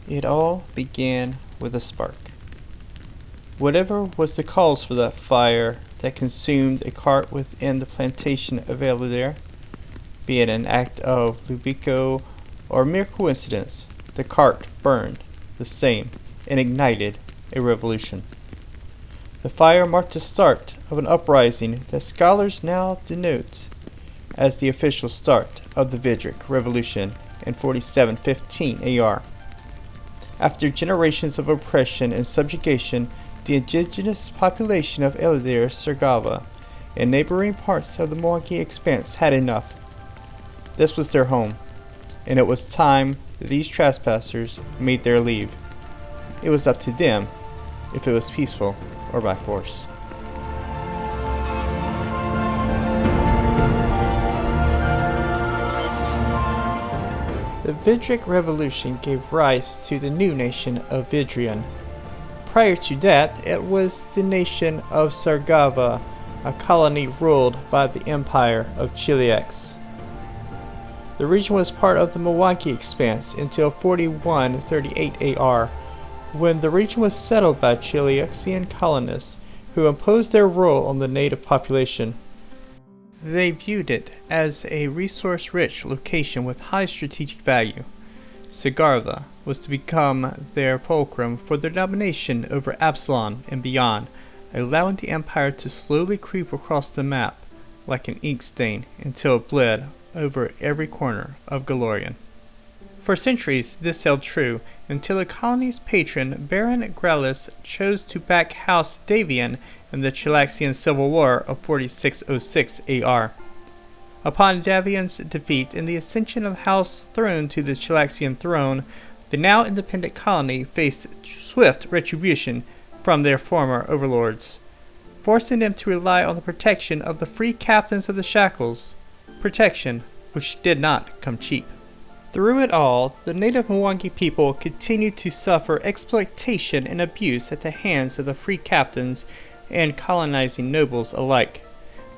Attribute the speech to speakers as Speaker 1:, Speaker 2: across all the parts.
Speaker 1: It all began with a spark. Whatever was the cause for that fire that consumed a cart within the plantation of Elder, be it an act of lubrico or mere coincidence, the cart burned the same and ignited a revolution. The fire marked the start of an uprising that scholars now denote as the official start of the Vidric Revolution in 4715 AR. After generations of oppression and subjugation, the indigenous population of Elder Sergava and neighboring parts of the Moanki Expanse had enough. This was their home, and it was time that these trespassers made their leave. It was up to them if it was peaceful or by force. The Vidric Revolution gave rise to the new nation of Vidrian. Prior to that, it was the nation of Sargava, a colony ruled by the Empire of Chiliax. The region was part of the Milwaukee Expanse until 4138 AR, when the region was settled by Chiliaxian colonists who imposed their rule on the native population. They viewed it as a resource-rich location with high strategic value. Sagarva was to become their fulcrum for their domination over Absalon and beyond, allowing the empire to slowly creep across the map like an ink stain until it bled over every corner of Galorian. For centuries this held true until the colony's patron Baron Grellus chose to back House Davian in the Chilaxian Civil War of 4606 AR. Upon Davian's defeat and the ascension of House Throne to the Chilaxian throne, the now independent colony faced swift retribution from their former overlords, forcing them to rely on the protection of the free captains of the shackles, protection which did not come cheap. Through it all, the native Mwangi people continued to suffer exploitation and abuse at the hands of the free captains and colonizing nobles alike.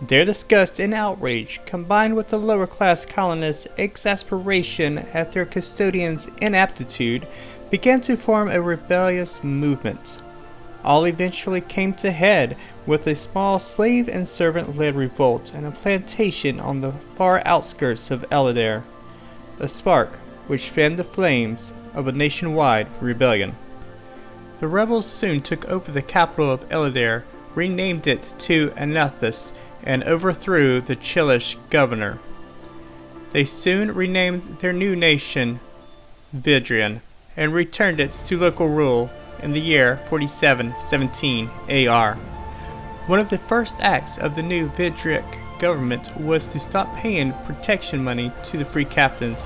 Speaker 1: Their disgust and outrage, combined with the lower-class colonists' exasperation at their custodians' inaptitude, began to form a rebellious movement. All eventually came to head with a small slave and servant-led revolt and a plantation on the far outskirts of Elder, a spark which fanned the flames of a nationwide rebellion. The rebels soon took over the capital of Elder, renamed it to Anathus, and overthrew the Chilish governor. They soon renamed their new nation Vidrian and returned it to local rule in the year 4717 AR. One of the first acts of the new Vidric government was to stop paying protection money to the free captains,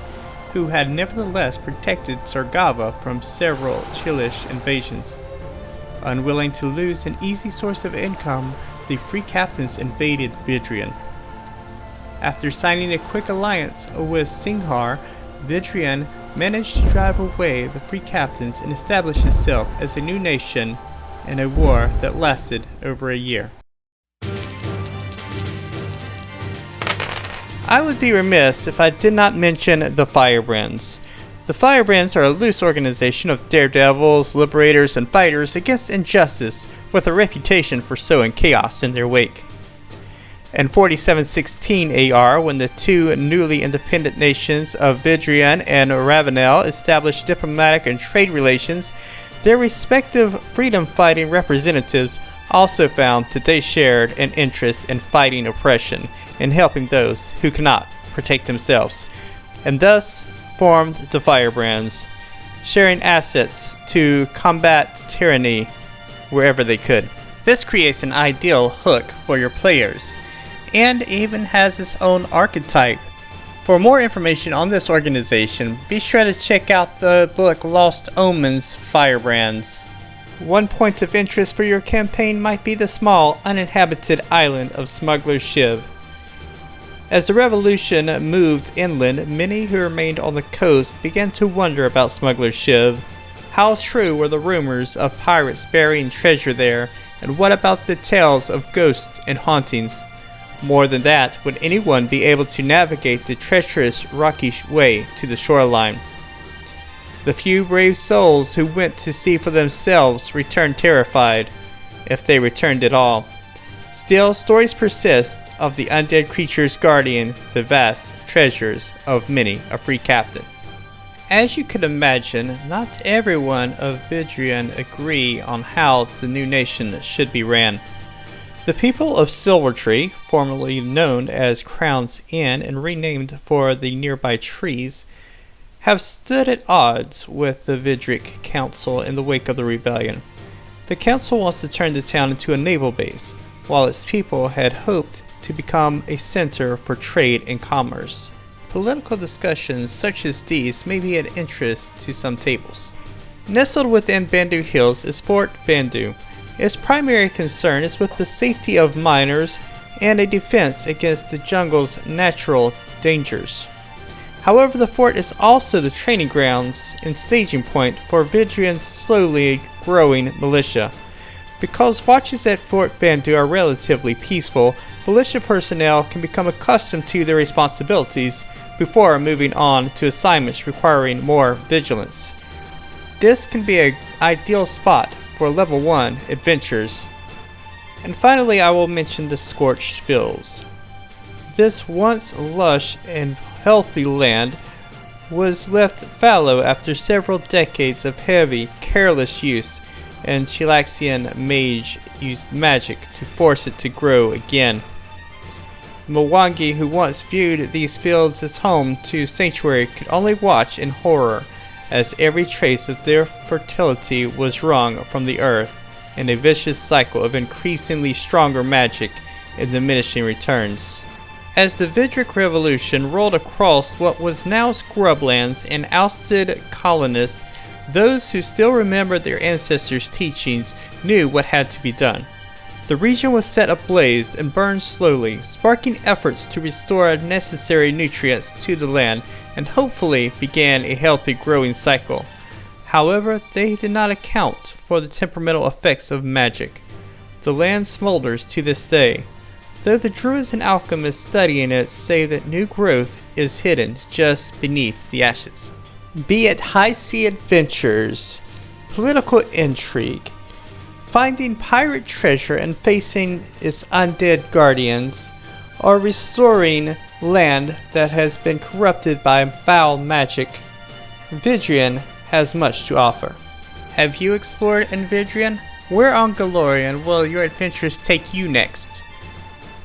Speaker 1: who had nevertheless protected Sargava from several Chilish invasions. Unwilling to lose an easy source of income, the free captains invaded Vidrian. After signing a quick alliance with Singhar, Vidrian managed to drive away the free captains and establish itself as a new nation in a war that lasted over a year. I would be remiss if I did not mention the Firebrands. The Firebrands are a loose organization of daredevils, liberators, and fighters against injustice with a reputation for sowing chaos in their wake. In 4716 AR, when the two newly independent nations of Vidrian and Ravenel established diplomatic and trade relations, their respective freedom-fighting representatives also found that they shared an interest in fighting oppression and helping those who cannot protect themselves, and thus formed the Firebrands, sharing assets to combat tyranny wherever they could. This creates an ideal hook for your players, and even has its own archetype. For more information on this organization, be sure to check out the book Lost Omens Firebrands. One point of interest for your campaign might be the small, uninhabited island of Smuggler's Shiv. As the revolution moved inland, many who remained on the coast began to wonder about Smuggler's Shiv. How true were the rumors of pirates burying treasure there, and what about the tales of ghosts and hauntings? More than that, would anyone be able to navigate the treacherous rocky way to the shoreline? The few brave souls who went to see for themselves returned terrified, if they returned at all. Still, stories persist of the undead creatures guarding the vast treasures of many a free captain. As you could imagine, not everyone of Vidrian agree on how the new nation should be ran. The people of Silvertree, formerly known as Crown's Inn and renamed for the nearby trees, have stood at odds with the Vidric Council in the wake of the rebellion. The council wants to turn the town into a naval base, while its people had hoped to become a center for trade and commerce. Political discussions such as these may be of interest to some tables. Nestled within Bandu Hills is Fort Bandu. Its primary concern is with the safety of miners and a defense against the jungle's natural dangers. However, the fort is also the training grounds and staging point for Vidrian's slowly growing militia. Because watches at Fort Bandu are relatively peaceful, militia personnel can become accustomed to their responsibilities before moving on to assignments requiring more vigilance. This can be an ideal spot for level 1 adventures. And finally, I will mention the Scorched Fields. This once lush and healthy land was left fallow after several decades of heavy, careless use, and Chilaxian mage used magic to force it to grow again. Mwangi, who once viewed these fields as home to sanctuary, could only watch in horror as every trace of their fertility was wrung from the earth in a vicious cycle of increasingly stronger magic and diminishing returns. As the Vidric Revolution rolled across what was now scrublands and ousted colonists, those who still remembered their ancestors' teachings knew what had to be done. The region was set ablaze and burned slowly, sparking efforts to restore necessary nutrients to the land and hopefully began a healthy growing cycle. However, they did not account for the temperamental effects of magic. The land smolders to this day, though the druids and alchemists studying it say that new growth is hidden just beneath the ashes. Be it high sea adventures, political intrigue, finding pirate treasure and facing its undead guardians, or restoring land that has been corrupted by foul magic, Vidrian has much to offer. Have you explored in Vidrian? Where on Galorian will your adventures take you next?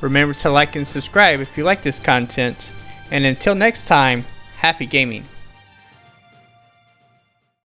Speaker 1: Remember to like and subscribe if you like this content, and until next time, happy gaming.